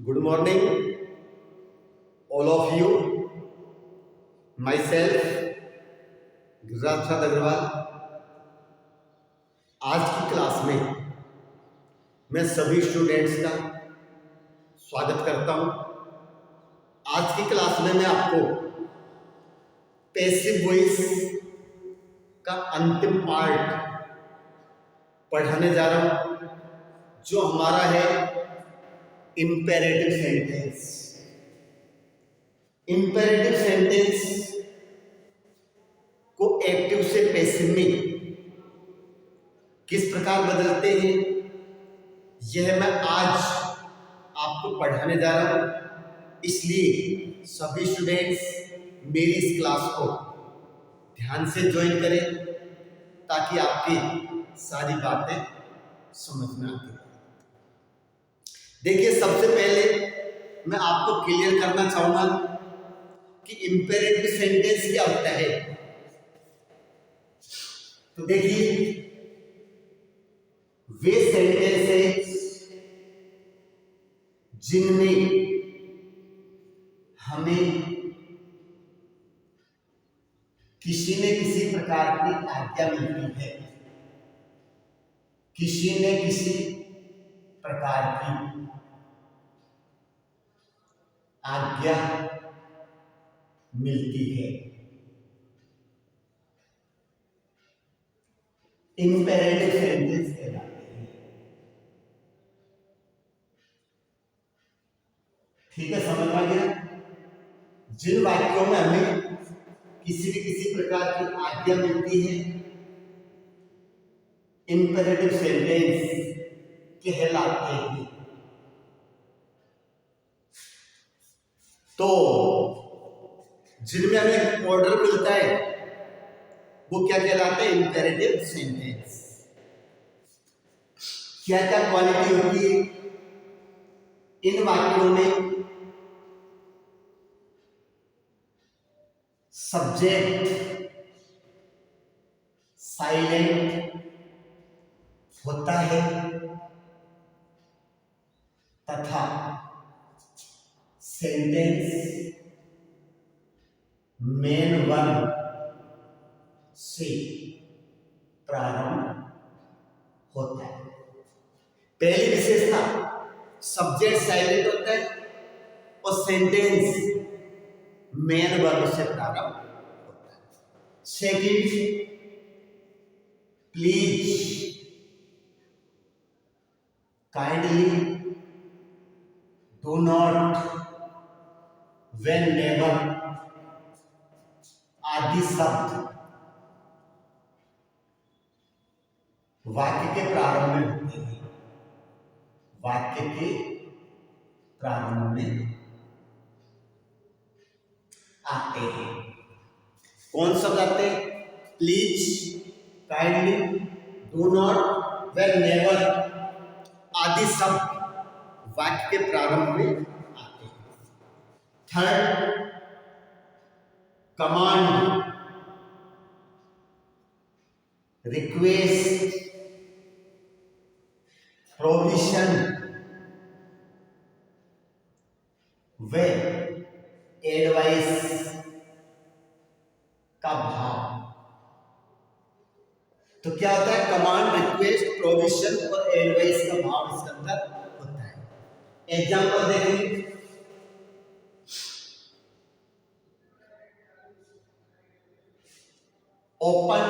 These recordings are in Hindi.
Good morning, all of you. Myself, Gujarat प्रसाद अग्रवाल. आज की क्लास में मैं सभी स्टूडेंट्स का स्वागत करता हूं. आज की क्लास में मैं आपको पैसिव वॉइस का अंतिम पार्ट पढ़ाने जा रहा हूं, जो हमारा है इंपेरेटिव सेंटेंस. इंपेरेटिव सेंटेंस को एक्टिव से पैसिव में किस प्रकार बदलते हैं, यह मैं आज आपको पढ़ाने जा रहा हूं. इसलिए सभी स्टूडेंट्स मेरी इस क्लास को ध्यान से ज्वाइन करें ताकि आपकी सारी बातें समझ में आती. देखिए, सबसे पहले मैं आपको क्लियर करना चाहूंगा कि इंपेरेटिव सेंटेंस क्या होता है. तो देखिए, वे सेंटेंसेस जिनमें हमें किसी न किसी प्रकार की आज्ञा मिलती है, किसी न किसी प्रकार की आज्ञा मिलती है, इंपेरेटिव सेंटेंस कहलाते हैं. ठीक है, समझ आ गया. जिन वाक्यों में हमें किसी न किसी प्रकार की आज्ञा मिलती है, इंपेरेटिव सेंटेंस कहलाते हैं. तो जिनमें हमें ऑर्डर मिलता है वो क्या कहलाते हैं? Imperative sentence. क्या क्या क्वालिटी होती है इन वाक्यों में? सब्जेक्ट साइलेंट होता है तथा सेंटेंस मेन वर्ब से प्रारंभ होता है. पहली विशेषता, सब्जेक्ट साइलेंट होता है और सेंटेंस मेन वर्ब से प्रारंभ होता है. Second, please, kindly, do not, when never आदि शब्द वाक्य के प्रारंभ में होते हैं. वाक्य के प्रारंभ में आते हैं. कौन शब्द आते हैं? Please, kindly, do not, when never आदि शब्द वाक्य के प्रारंभ में आते हैं. थर्ड, कमांड, रिक्वेस्ट, प्रोविजन व एडवाइस का भाव. तो क्या होता है? कमांड, रिक्वेस्ट, प्रोविजन और एडवाइस का भाव इसके अंदर होता है. एग्जाम्पल देखेंगे. Open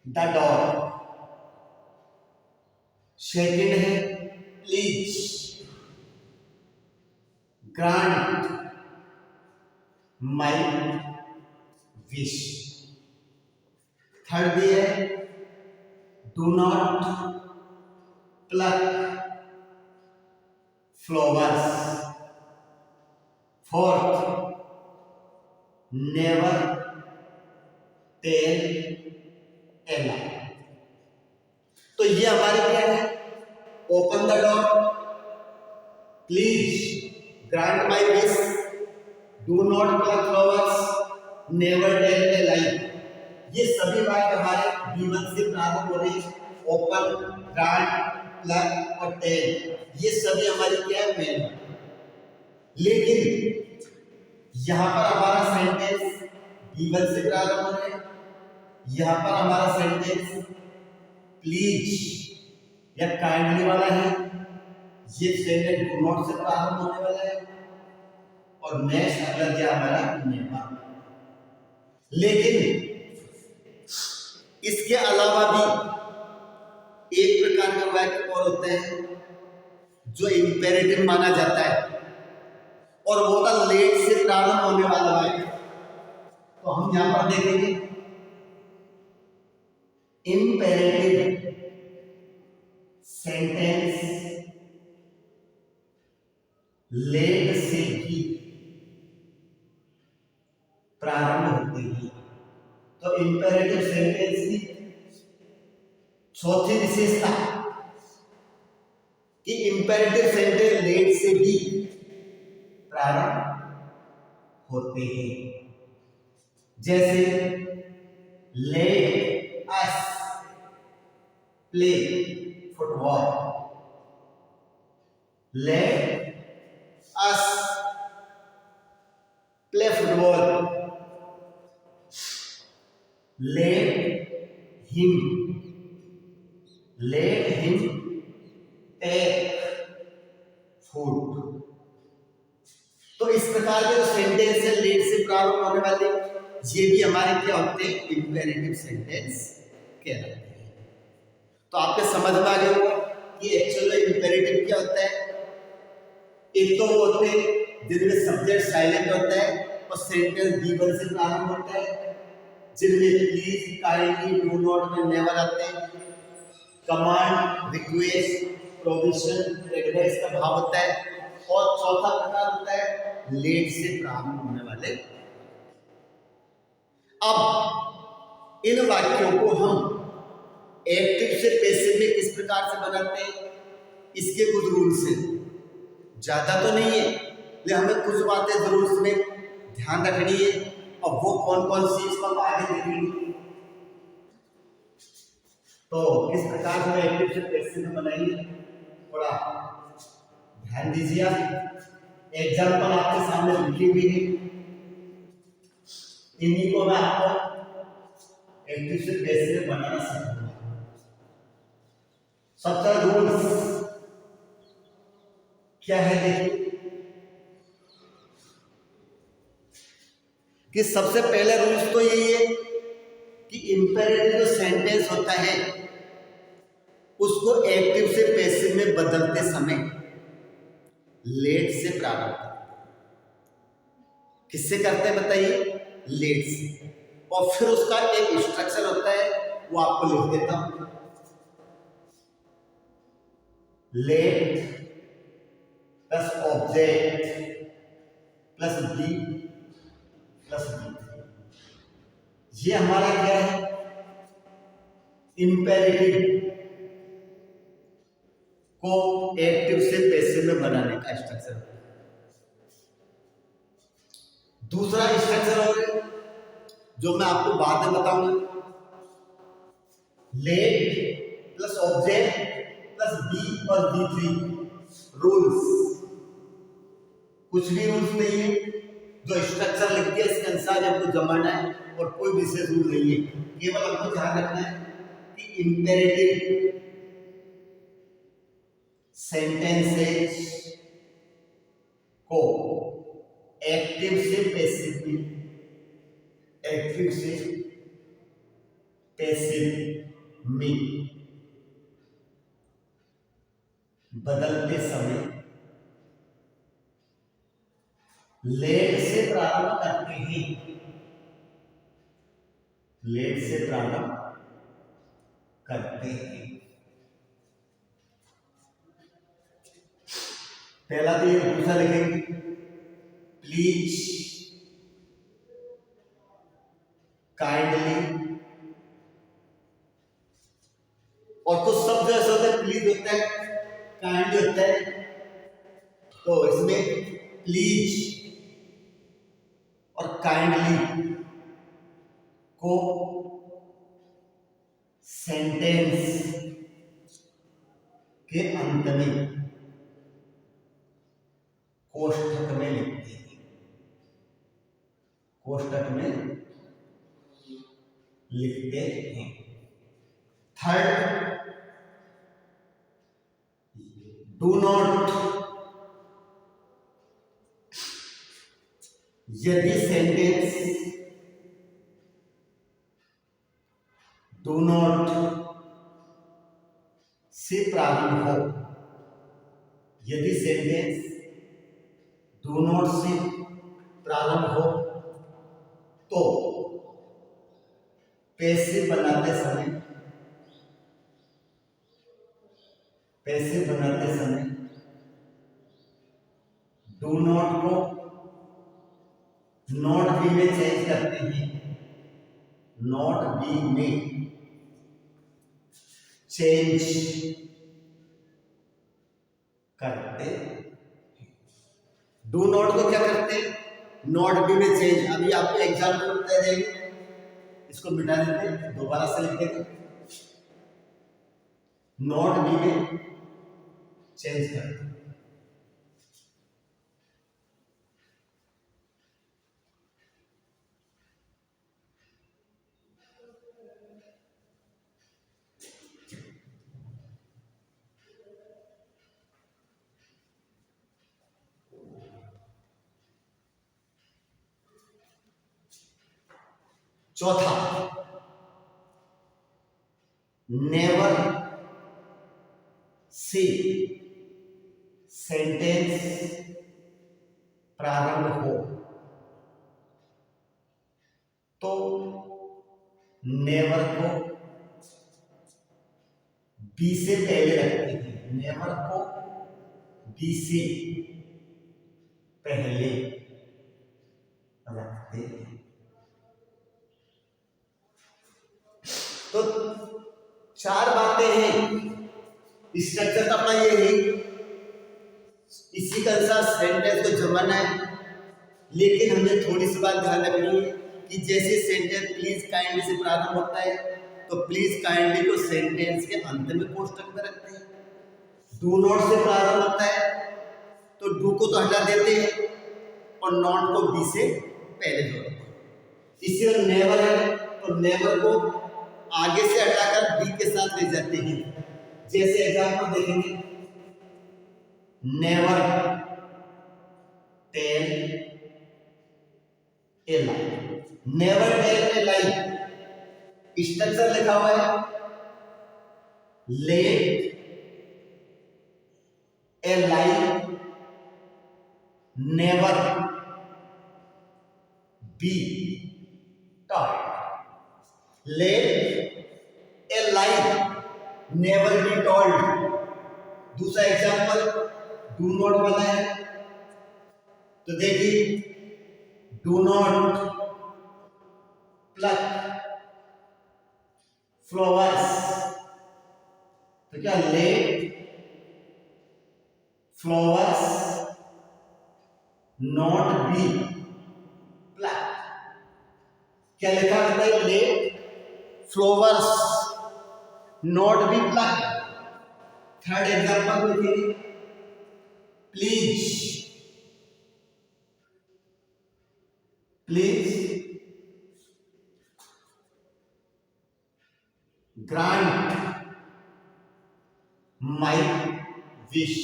the door. सेकंड है please, grant my wish. Third भी है do not pluck flowers. Fourth, never tell a lie. तो ये हमारे क्या है? Open the door, please grant my wish, do not pluck flowers, never tell a lie. ये सभी वाक्य हमारे B1 से प्रारंभ हो रहे हैं. ओपन, ग्रांट, प्लग और टेल, ये सभी हमारी क्या है, मेन। लेकिन यहां पर हमारा सेंटेंस B1 से प्रारंभ हो रहा है, यहां पर हमारा सेंटेंस प्लीज या काइंडली वाला है, ये सेंटेंस डू नॉट से प्रारंभ होने वाला है, और नेक्स्ट अगला दिया हमारा नेवर। लेकिन इसके अलावा भी एक प्रकार का वाक्य और होता है जो इंपेरेटिव माना जाता है, और वो था लेट से प्रारंभ होने वाला वाक्य। तो हम यहां पर देखेंगे इंपेरेटिव सेंटेंस लेट से ही प्रारंभ होते हैं। तो इंपेरेटिव सेंटेंस की चौथी विशेषता कि इंपेरेटिव सेंटेंस लेट से भी प्रारंभ होते हैं। जैसे let us play football, let us play football, let him take food। तो इस प्रकार के जो सेंटेंस है लेट से प्रारंभ होने वाले, ये भी हमारे क्या होते हैं, इंपेरेटिव सेंटेंस कहलाते हैं। तो आपके समझ में आ गया होगा कि एक्चुअली इंपेरेटिव क्या होता है। एक तो वो होते हैं जिनमें सब्जेक्ट साइलेंट होता है और सेंटेंस B1 से प्रारंभ होता है, जिनमें प्लीज, काइंडली, डू नॉट में नेवर आते हैं। कमांड, रिक्वेस्ट, प्रोविजन, एडवाइस का भाव होता है। और चौथा प्रकार होता है लेट से प्रारंभ होने वाले। अब इन वाक्यों को हम एक्टिव से पैसिव में किस प्रकार से बनाते हैं, इसके कुछ रूल्स हैं। ज्यादा तो नहीं है, लेकिन हमें कुछ बातें जरूर इसमें ध्यान रखनी है, और वो कौन कौन सी इसको हम आगे देखेंगे। तो किस प्रकार से एक्टिव से पैसिव में बनाएंगे, थोड़ा ध्यान दीजिए। आप एग्जाम्पल आपके सामने लिखी हुई है, इन्हीं को मैं आपको एक्टिव से पैसिव में बनाना सिखाऊंगा। सबका रूल्स क्या है देखिए, कि सबसे पहले रूल्स तो यही है कि इंपेरेटिव जो सेंटेंस होता है उसको एक्टिव से पैसिव में बदलते समय लेट से प्रारंभ करते हैं। किससे करते हैं बताइए, लेट से। और फिर उसका एक स्ट्रक्चर होता है, वो आपको लिख देता हूं। Let plus object plus be plus be, ये हमारा क्या है, इंपेरेटिव को एक्टिव से पैसिव में बनाने का स्ट्रक्चर। दूसरा स्ट्रक्चर और जो मैं आपको बाद में बताऊंगा, let plus object plus be और B3 रूल्स। कुछ भी रूल्स नहीं है, जो स्ट्रक्चर लिख दिया इसके अनुसार हमको जमाना है, और कोई विशेष रूल नहीं है। केवल हमको ध्यान रखना है कि इंपेरेटिव सेंटेंसेस को एक्टिव से पैसिव में, एक्टिव से पैसिव में बदलते समय लेट से प्रारंभ करते हैं, लेट से प्रारंभ करते हैं। पहला तो ये दूसरा लिखेंगे, प्लीज, काइंडली, और कुछ शब्द ऐसे होते हैं, प्लीज होता है, काइंडली होता है। तो इसमें प्लीज और काइंडली को सेंटेंस के अंत में कोष्ठक में लिखते हैं, कोष्ठक में लिखते हैं। थर्ड, डू नॉट, यदि सेंटेंस डू नॉट से प्रारंभ हो, यदि सेंटेंस डू नॉट से प्रारंभ हो तो पैसिव बनाते समय डू नॉट को नॉट बी में चेंज करते हैं, नॉट बी में चेंज करते हैं। डू नॉट को क्या करते हैं, नॉट बी में चेंज। अभी आपको एग्जाम्पल बता देंगे, इसको मिटा देते हैं, दोबारा से लिख देते हैं। नॉट बी में चेंज करते हैं। चौथा, नेवर से सेंटेंस प्रारंभ हो तो नेवर को बी से पहले रखते हैं, नेवर को बी से पहले रखते हैं। तो चार बातें हैं, स्ट्रक्चर अपना ये है, इसी के अनुसार सेंटेंस को जमाना है। लेकिन हमें थोड़ी सी बात ध्यान रखनी है कि जैसे सेंटेंस प्लीज काइंडली से प्रारंभ होता है तो प्लीज काइंडली को सेंटेंस के अंत में कोष्ठक में रखते हैं। डू नॉट से प्रारंभ होता है तो डू को तो हटा देते हैं और नॉट को बी से पहले जोड़ते हैं। इसी तरह नेवर है तो नेवर को आगे से हटाकर बी के साथ ले जाते हैं। जैसे एग्जांपल देखेंगे, never tell a lie, never tell a lie structure लिखा हुआ है, let a lie never be told, let a lie never be told. दूसरा एग्जांपल डू नॉट वाला है तो देखिए, डू नॉट प्लक फ्लावर्स, तो क्या let flowers not be pluck. क्या लिखा रहता है, let flowers not be pluck. Third example देखिए, please grant my wish,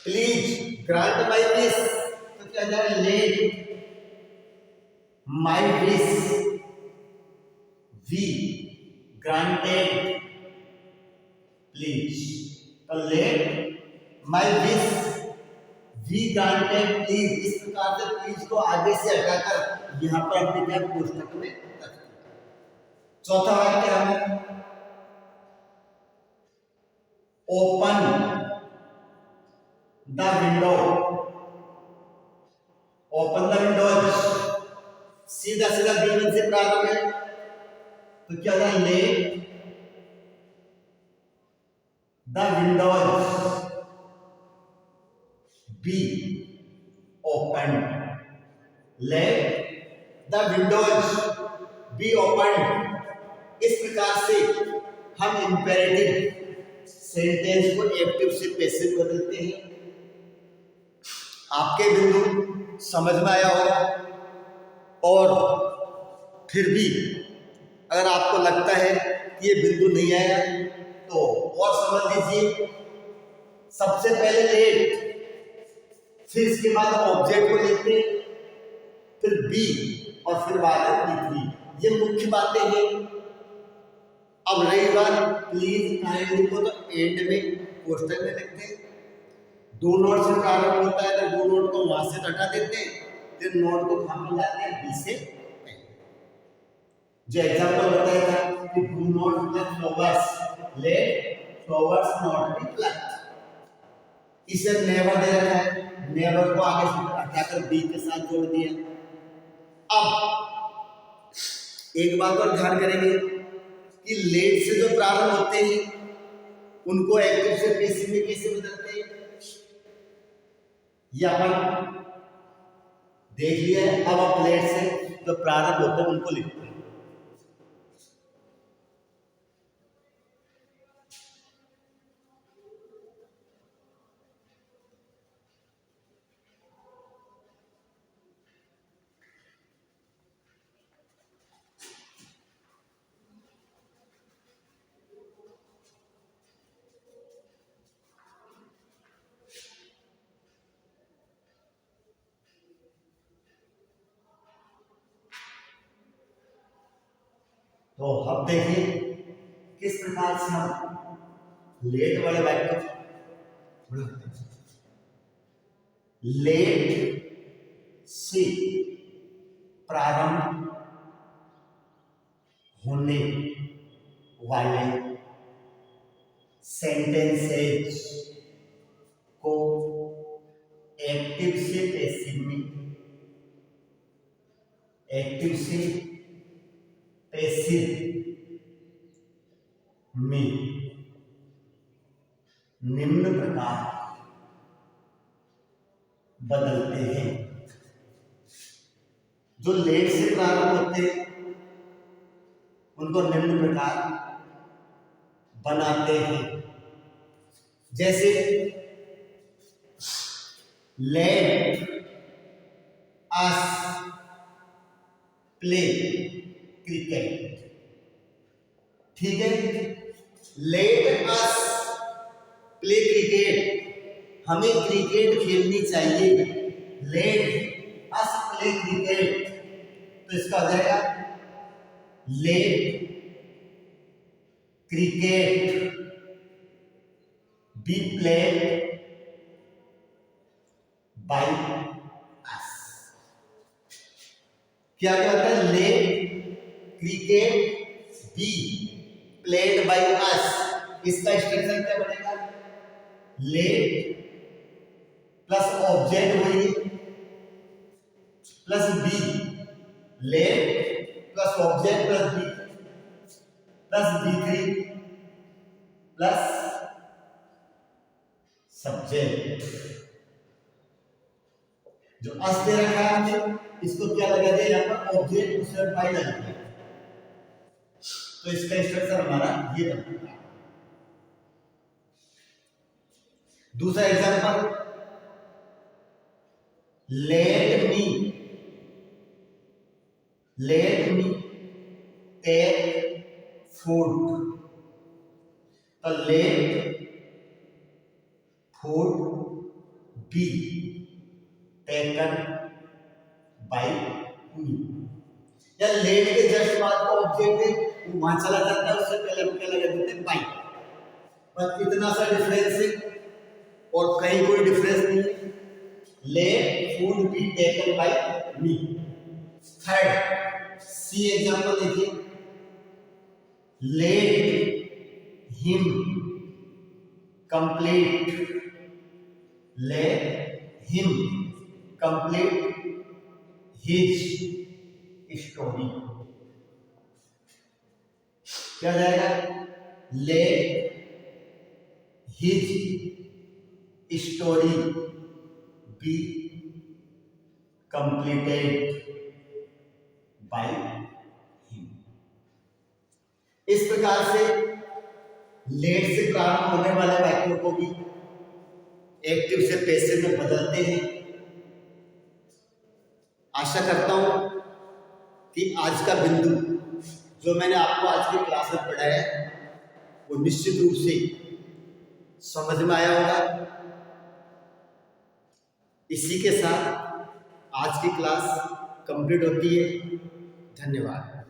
please grant my wish, तो क्या जाए, let my wish be granted please. तो let my wish be granted please, इस प्रकार से प्लीज को आगे से हटाकर यहां पर अपने क्या कोष्ठक में रखते हैं। चौथा वाक्य है, open the window, open the Windows सीधा सीधा B1 से प्रारंभ है तो क्या होगा, let the Windows be open, let the Windows be open. इस प्रकार से हम इंपेरेटिव सेंटेंस को एक्टिव से पैसिव बदलते हैं। आपके बिंदु समझ में आया होगा, और फिर भी अगर आपको लगता है कि ये बिंदु नहीं आया तो और समझ लीजिए। सबसे पहले लेट, फिर इसके बाद हम ऑब्जेक्ट को लेते हैं, फिर बी और फिर बाद में बी। ये मुख्य बातें हैं। अब रही बात प्लीज काइंडली को, तो एंड में क्वेश्चन में लिखते हैं। डू नॉट से प्रारंभ होता है तो डू नॉट को वहां से हटा देते हैं, फिर नॉट को कहां पे लाते हैं, बी से। जो एग्जांपल बताया था कि do not plug flowers, let flowers not be plucked. इसे नेवर दे रखा है, नेवर को आगे से हटाकर बी के साथ जोड़ दिया। अब एक बात और ध्यान करेंगे कि लेट से जो प्रारंभ होते हैं उनको एक्टिव से पैसिव में कैसे बदलते हैं, ये अपन देख लिया है। अब आप लेट से जो प्रारंभ होते हैं उनको लिखते हैं। तो अब देखिए किस प्रकार से हम लेट वाले वाक्य को बनाते हैं। लेट से प्रारंभ होने वाले सेंटेंसेस को एक्टिव से पैसिव में, एक्टिव से पैसिव में निम्न प्रकार बदलते हैं। जो लेट से प्रारंभ होते हैं उनको निम्न प्रकार बनाते हैं। जैसे लेट अस प्ले क्रिकेट, ठीक है। लेट अस प्ले क्रिकेट, हमें क्रिकेट खेलनी चाहिए। लेट अस प्ले क्रिकेट, तो इसका हो जाएगा let cricket be played by us. क्या कहता है, let cricket be played by us. इसका स्ट्रक्चर क्या बनेगा, लेट प्लस ऑब्जेक्ट वही plus be, let plus object plus be plus बी3 प्लस सब्जेक्ट। जो अस दे रखा है हमने, इसको क्या लगा दिया यहाँ पर, ऑब्जेक्ट उसमें बाय लगा दिया। तो इसका स्ट्रक्चर हमारा ये बनता है। दूसरा example, let me take food, तो let food be taken by me. या लेट के जस्ट बाद का ऑब्जेक्ट है वो वहां चला जाता है, उससे पहले हम क्या लगा देते हैं, बाय। बस इतना सा डिफरेंस है और कहीं कोई डिफरेंस नहीं है। Let food be taken by me. Third सी एग्जांपल देखिए, let him complete, let him complete his story. क्या जाएगा, let his story be completed by him. इस प्रकार से लेट से प्रारंभ होने वाले वाक्यों को भी एक्टिव से पैसिव में बदलते हैं। आशा करता हूं कि आज का बिंदु जो मैंने आपको आज की क्लास में पढ़ाया वो निश्चित रूप से समझ में आया होगा। इसी के साथ आज की क्लास कंप्लीट होती है। धन्यवाद।